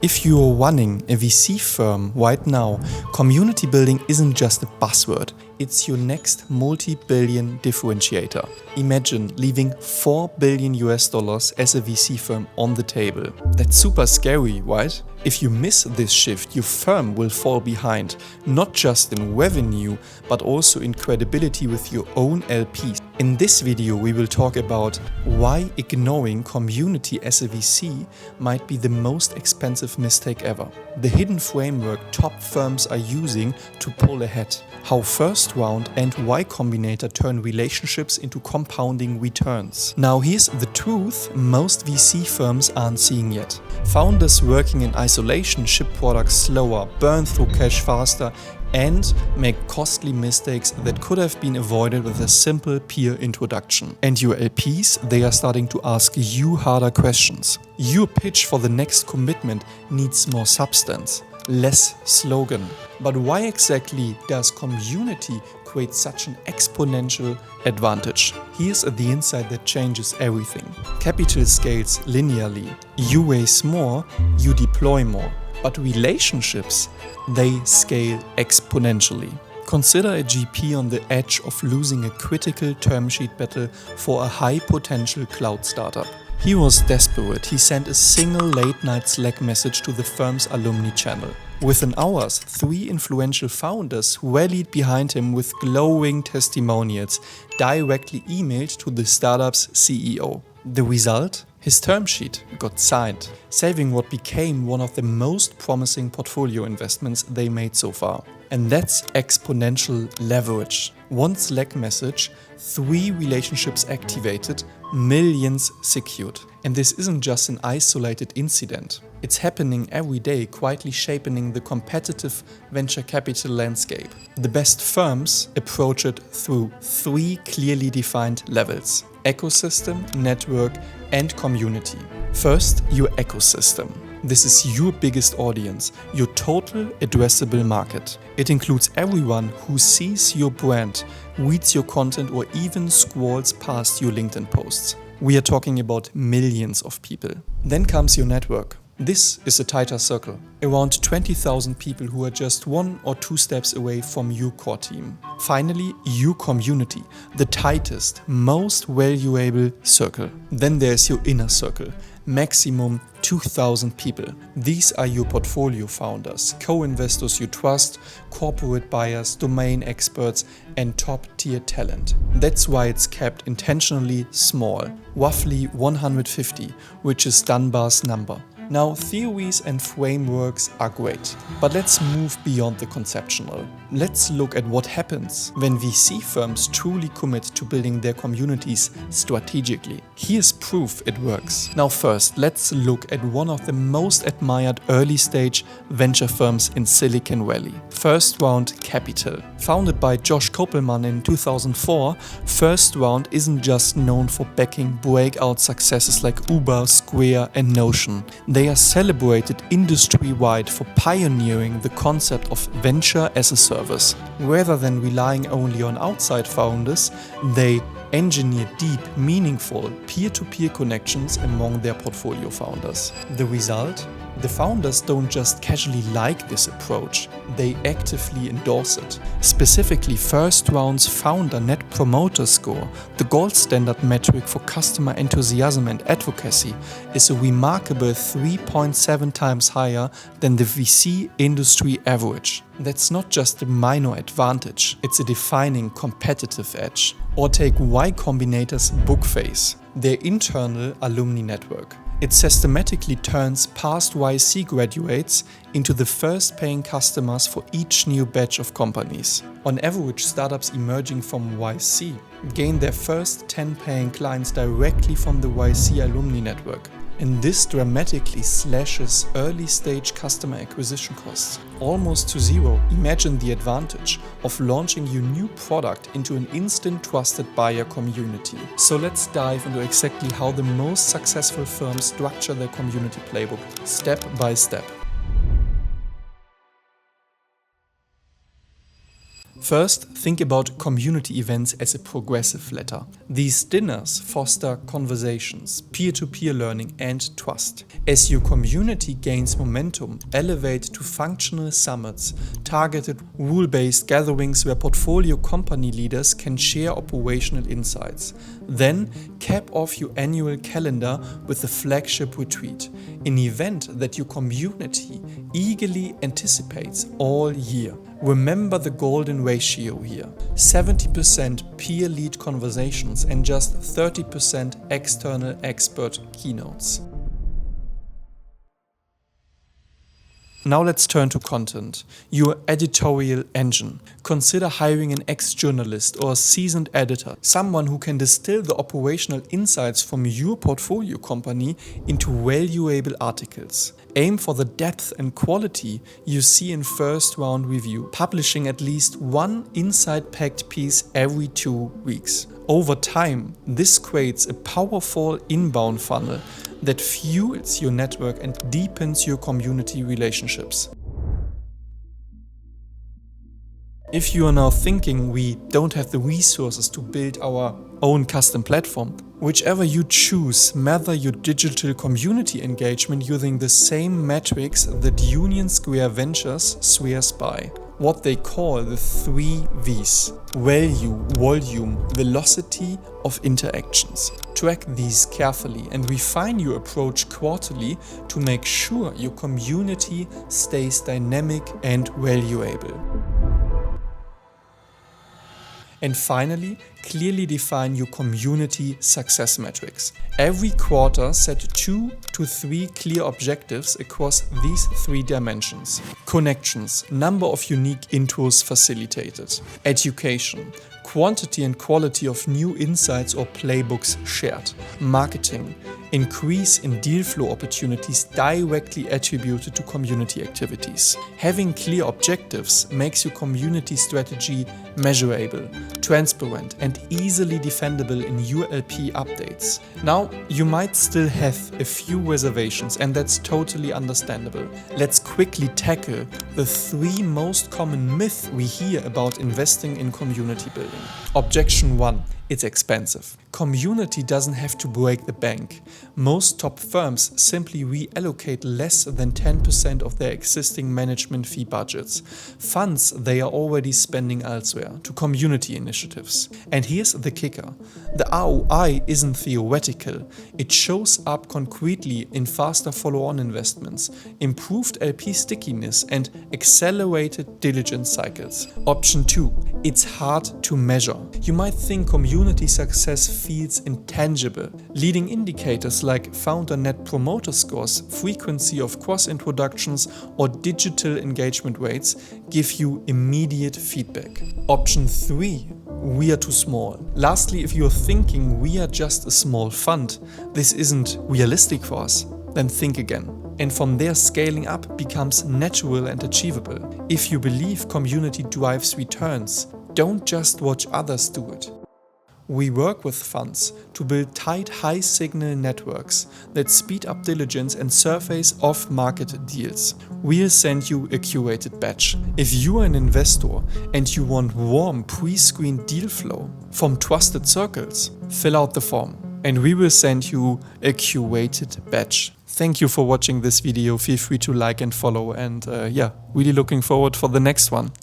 If you're running a VC firm right now, community building isn't just a buzzword, it's your next multi-billion differentiator. Imagine leaving $4 billion as a VC firm on the table. That's super scary, right? If you miss this shift, your firm will fall behind, not just in revenue, but also in credibility with your own LPs. In this video, we will talk about why ignoring community as a VC might be the most expensive mistake ever, the hidden framework top firms are using to pull ahead, how first round and Y Combinator turn relationships into compounding returns. Now here's the truth most VC firms aren't seeing yet. Founders working in isolation ship products slower, burn through cash faster, and make costly mistakes that could have been avoided with a simple peer introduction. And your LPs, they are starting to ask you harder questions. Your pitch for the next commitment needs more substance, less slogan. But why exactly does community create such an exponential advantage? Here's the insight that changes everything. Capital scales linearly. You raise more, you deploy more. But relationships, they scale exponentially. Consider a GP on the edge of losing a critical term sheet battle for a high potential cloud startup. He was desperate. He sent a single late night Slack message to the firm's alumni channel. Within hours, 3 influential founders rallied behind him with glowing testimonials, directly emailed to the startup's CEO. The result? His term sheet got signed, saving what became one of the most promising portfolio investments they made so far. And that's exponential leverage. One Slack message, 3 relationships activated, millions secured. And this isn't just an isolated incident. It's happening every day, quietly shaping the competitive venture capital landscape. The best firms approach it through 3 clearly defined levels: ecosystem, network, and community. First, your ecosystem. This is your biggest audience, your total addressable market. It includes everyone who sees your brand, reads your content, or even scrolls past your LinkedIn posts. We are talking about millions of people. Then comes your network. This is a tighter circle, around 20,000 people who are just 1 or 2 steps away from your core team. Finally, your community, the tightest, most valuable circle. Then there's your inner circle, maximum 2,000 people. These are your portfolio founders, co-investors you trust, corporate buyers, domain experts, and top-tier talent. That's why it's kept intentionally small, roughly 150, which is Dunbar's number. Now, theories and frameworks are great, but let's move beyond the conceptual. Let's look at what happens when VC firms truly commit to building their communities strategically. Here's proof it works. Now first, let's look at one of the most admired early-stage venture firms in Silicon Valley, First Round Capital. Founded by Josh Koppelman in 2004, First Round isn't just known for backing breakout successes like Uber, Square, and Notion. They are celebrated industry-wide for pioneering the concept of venture as a service. Rather than relying only on outside founders, they engineer deep, meaningful peer-to-peer connections among their portfolio founders. The result? The founders don't just casually like this approach, they actively endorse it. Specifically, First Round's founder Net Promoter Score, the gold standard metric for customer enthusiasm and advocacy, is a remarkable 3.7 times higher than the VC industry average. That's not just a minor advantage, it's a defining competitive edge. Or take Y Combinator's Bookface, their internal alumni network. It systematically turns past YC graduates into the first paying customers for each new batch of companies. On average, startups emerging from YC gain their first 10 paying clients directly from the YC alumni network. And this dramatically slashes early-stage customer acquisition costs almost to zero. Imagine the advantage of launching your new product into an instant trusted buyer community. So let's dive into exactly how the most successful firms structure their community playbook, step by step. First, think about community events as a progressive ladder. These dinners foster conversations, peer-to-peer learning, and trust. As your community gains momentum, elevate to functional summits, targeted rule-based gatherings where portfolio company leaders can share operational insights. Then, cap off your annual calendar with the flagship retreat, an event that your community eagerly anticipates all year. Remember the golden ratio here: 70% peer-led conversations and just 30% external expert keynotes. Now let's turn to content, your editorial engine. Consider hiring an ex-journalist or a seasoned editor, someone who can distill the operational insights from your portfolio company into valuable articles. Aim for the depth and quality you see in first round review, publishing at least one insight-packed piece every 2 weeks. Over time, this creates a powerful inbound funnel that fuels your network and deepens your community relationships. If you are now thinking we don't have the resources to build our own custom platform, whichever you choose, measure your digital community engagement using the same metrics that Union Square Ventures swears by. What they call the 3 V's: value, volume, velocity of interactions. Track these carefully and refine your approach quarterly to make sure your community stays dynamic and valuable. And finally, clearly define your community success metrics. Every quarter, set 2 to 3 clear objectives across these 3 dimensions. Connections, number of unique intros facilitated. Education, quantity and quality of new insights or playbooks shared. Marketing, increase in deal flow opportunities directly attributed to community activities. Having clear objectives makes your community strategy measurable, transparent, and easily defendable in ULP updates. Now, you might still have a few reservations, and that's totally understandable. Let's quickly tackle the 3 most common myths we hear about investing in community building. Objection 1. It's expensive. Community doesn't have to break the bank. Most top firms simply reallocate less than 10% of their existing management fee budgets, funds they are already spending elsewhere, to community initiatives. And here's the kicker. The ROI isn't theoretical. It shows up concretely in faster follow-on investments, improved LP stickiness, and accelerated diligence cycles. Option 2. It's hard to measure. You might think community success feels intangible. Leading indicators like founder net promoter scores, frequency of cross introductions, or digital engagement rates give you immediate feedback. Option 3. We are too small. Lastly, if you're thinking we are just a small fund, this isn't realistic for us, then think again. And from there, scaling up becomes natural and achievable. If you believe community drives returns, don't just watch others do it. We work with funds to build tight high-signal networks that speed up diligence and surface off-market deals. We'll send you a curated batch. If you are an investor and you want warm pre-screened deal flow from trusted circles, fill out the form and we will send you a curated batch. Thank you for watching this video. Feel free to like and follow, and really looking forward for the next one.